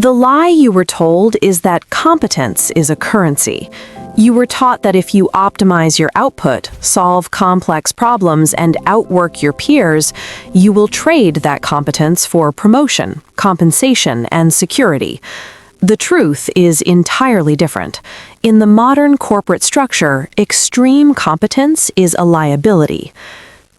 The lie you were told is that competence is a currency. You were taught that if you optimize your output, solve complex problems, and outwork your peers, you will trade that competence for promotion, compensation, and security. The truth is entirely different. In the modern corporate structure, extreme competence is a liability.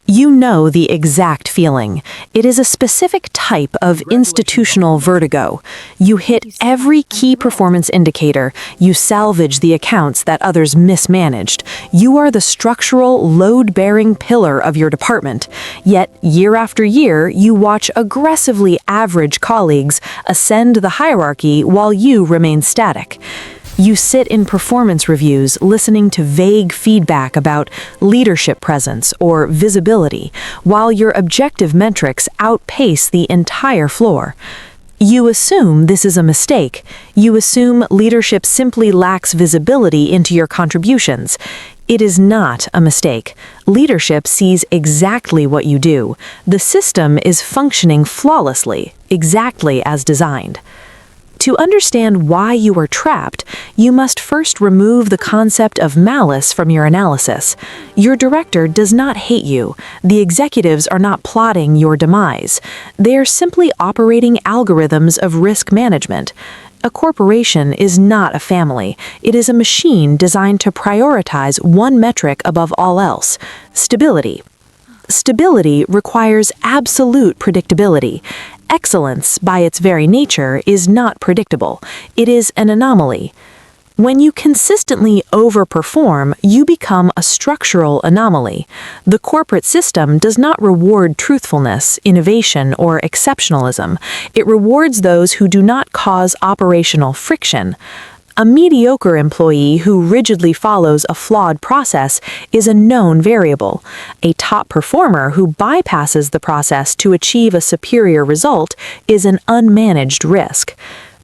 You know the exact feeling. It is a specific type of institutional vertigo. You hit every key performance indicator. You salvage the accounts that others mismanaged. You are the structural, load-bearing pillar of your department. Yet, year after year, you watch aggressively average colleagues ascend the hierarchy while you remain static. You sit in performance reviews listening to vague feedback about leadership presence or visibility, while your objective metrics outpace the entire floor. You assume this is a mistake. You assume leadership simply lacks visibility into your contributions. It is not a mistake. Leadership sees exactly what you do. The system is functioning flawlessly, exactly as designed. To understand why you are trapped, you must first remove the concept of malice from your analysis. Your director does not hate you. The executives are not plotting your demise. They are simply operating algorithms of risk management. A corporation is not a family. It is a machine designed to prioritize one metric above all else: stability. Stability requires absolute predictability. Excellence, by its very nature, is not predictable. It is an anomaly. When you consistently overperform, you become a structural anomaly. The corporate system does not reward truthfulness, innovation, or exceptionalism. It rewards those who do not cause operational friction. A mediocre employee who rigidly follows a flawed process is a known variable. A top performer who bypasses the process to achieve a superior result is an unmanaged risk.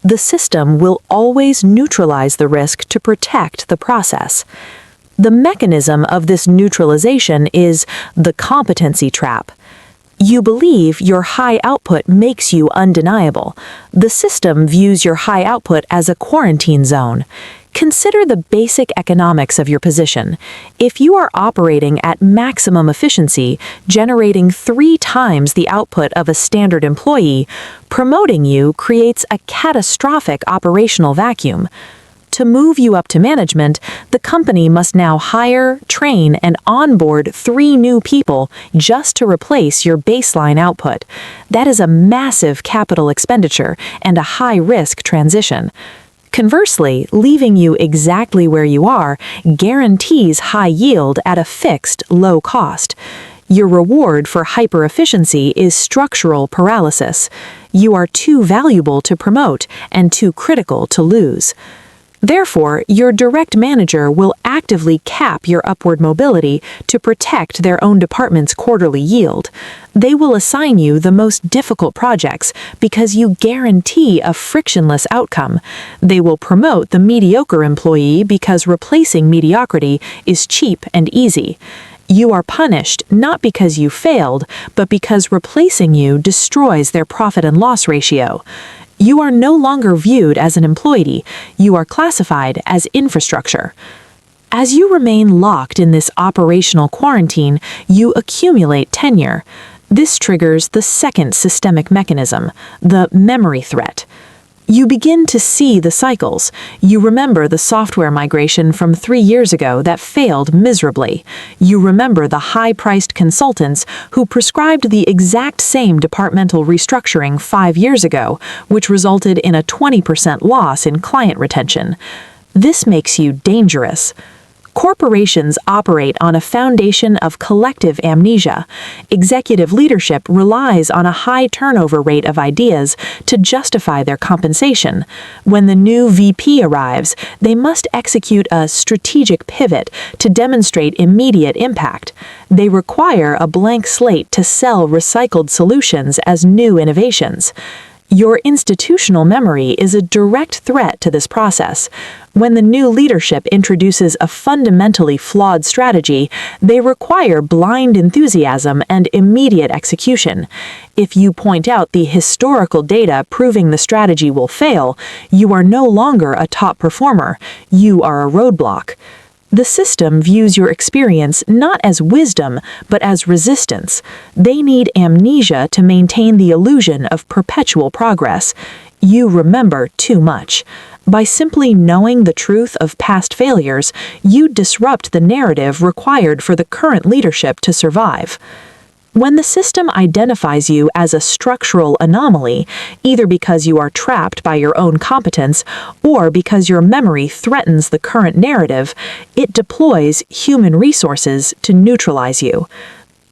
The system will always neutralize the risk to protect the process. The mechanism of this neutralization is the competency trap. You believe your high output makes you undeniable. The system views your high output as a quarantine zone. Consider the basic economics of your position. If you are operating at maximum efficiency, generating 3 times the output of a standard employee, promoting you creates a catastrophic operational vacuum. To move you up to management, the company must now hire, train, and onboard 3 new people just to replace your baseline output. That is a massive capital expenditure and a high-risk transition. Conversely, leaving you exactly where you are guarantees high yield at a fixed, low cost. Your reward for hyper-efficiency is structural paralysis. You are too valuable to promote and too critical to lose. Therefore, your direct manager will actively cap your upward mobility to protect their own department's quarterly yield. They will assign you the most difficult projects because you guarantee a frictionless outcome. They will promote the mediocre employee because replacing mediocrity is cheap and easy. You are punished not because you failed, but because replacing you destroys their profit and loss ratio. You are no longer viewed as an employee. You are classified as infrastructure. As you remain locked in this operational quarantine, you accumulate tenure. This triggers the second systemic mechanism, the memory threat. You begin to see the cycles. You remember the software migration from 3 years ago that failed miserably. You remember the high-priced consultants who prescribed the exact same departmental restructuring 5 years ago, which resulted in a 20% loss in client retention. This makes you dangerous. Corporations operate on a foundation of collective amnesia. Executive leadership relies on a high turnover rate of ideas to justify their compensation. When the new VP arrives, they must execute a strategic pivot to demonstrate immediate impact. They require a blank slate to sell recycled solutions as new innovations. Your institutional memory is a direct threat to this process. When the new leadership introduces a fundamentally flawed strategy, they require blind enthusiasm and immediate execution. If you point out the historical data proving the strategy will fail, you are no longer a top performer. You are a roadblock. The system views your experience not as wisdom, but as resistance. They need amnesia to maintain the illusion of perpetual progress. You remember too much. By simply knowing the truth of past failures, you disrupt the narrative required for the current leadership to survive. When the system identifies you as a structural anomaly, either because you are trapped by your own competence or because your memory threatens the current narrative, it deploys human resources to neutralize you.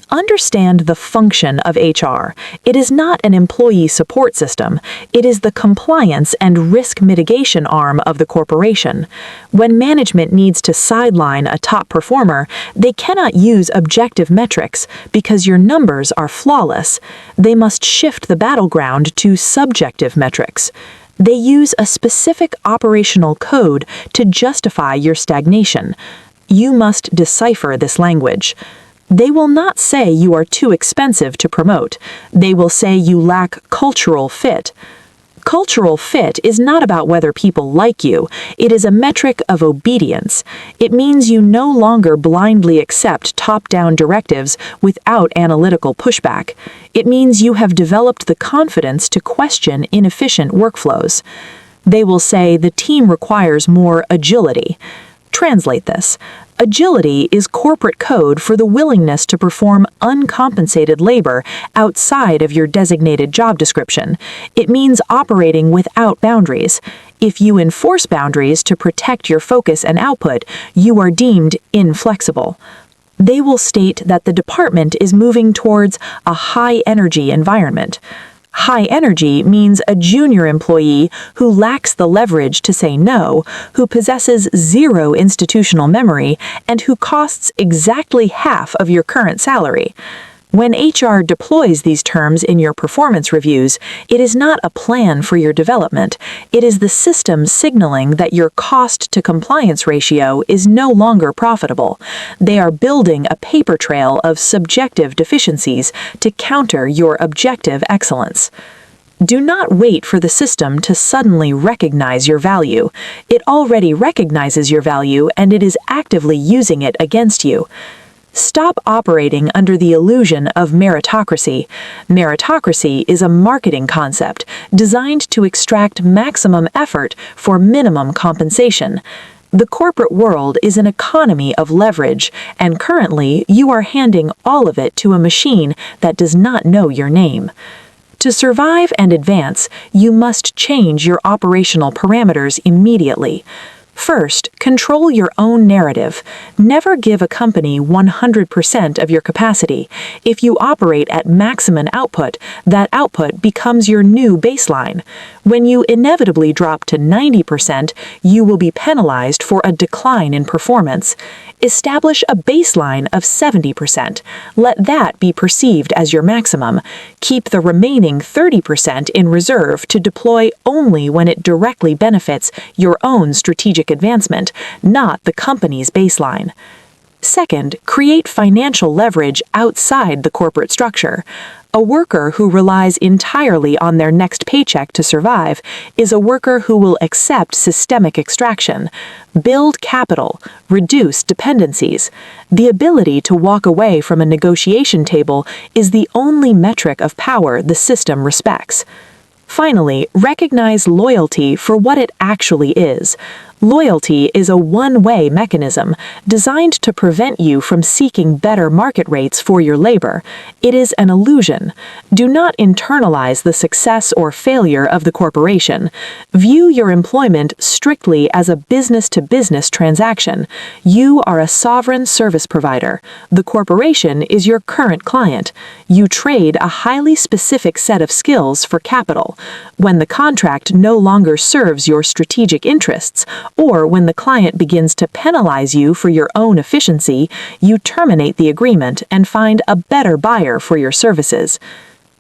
Understand the function of HR. It is not an employee support system. It is the compliance and risk mitigation arm of the corporation. When management needs to sideline a top performer, they cannot use objective metrics because your numbers are flawless. They must shift the battleground to subjective metrics. They use a specific operational code to justify your stagnation. You must decipher this language. They will not say you are too expensive to promote. They will say you lack cultural fit. Cultural fit is not about whether people like you. It is a metric of obedience. It means you no longer blindly accept top-down directives without analytical pushback. It means you have developed the confidence to question inefficient workflows. They will say the team requires more agility. Translate this. Agility is corporate code for the willingness to perform uncompensated labor outside of your designated job description. It means operating without boundaries. If you enforce boundaries to protect your focus and output, you are deemed inflexible. They will state that the department is moving towards a high-energy environment. High energy means a junior employee who lacks the leverage to say no, who possesses zero institutional memory, and who costs exactly half of your current salary. When HR deploys these terms in your performance reviews, it is not a plan for your development. It is the system signaling that your cost-to-compliance ratio is no longer profitable. They are building a paper trail of subjective deficiencies to counter your objective excellence. Do not wait for the system to suddenly recognize your value. It already recognizes your value and it is actively using it against you. Stop operating under the illusion of meritocracy. Meritocracy is a marketing concept designed to extract maximum effort for minimum compensation. The corporate world is an economy of leverage, and currently you are handing all of it to a machine that does not know your name. To survive and advance, you must change your operational parameters immediately. First, control your own narrative. Never give a company 100% of your capacity. If you operate at maximum output, that output becomes your new baseline. When you inevitably drop to 90%, you will be penalized for a decline in performance. Establish a baseline of 70%. Let that be perceived as your maximum. Keep the remaining 30% in reserve to deploy only when it directly benefits your own strategic advancement, not the company's baseline. Second, create financial leverage outside the corporate structure. A worker who relies entirely on their next paycheck to survive is a worker who will accept systemic extraction, build capital, reduce dependencies. The ability to walk away from a negotiation table is the only metric of power the system respects. Finally, recognize loyalty for what it actually is. Loyalty is a one-way mechanism designed to prevent you from seeking better market rates for your labor. It is an illusion. Do not internalize the success or failure of the corporation. View your employment strictly as a business-to-business transaction. You are a sovereign service provider. The corporation is your current client. You trade a highly specific set of skills for capital. When the contract no longer serves your strategic interests, or when the client begins to penalize you for your own efficiency, you terminate the agreement and find a better buyer for your services.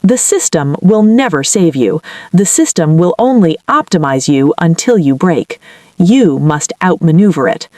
The system will never save you. The system will only optimize you until you break. You must outmaneuver it.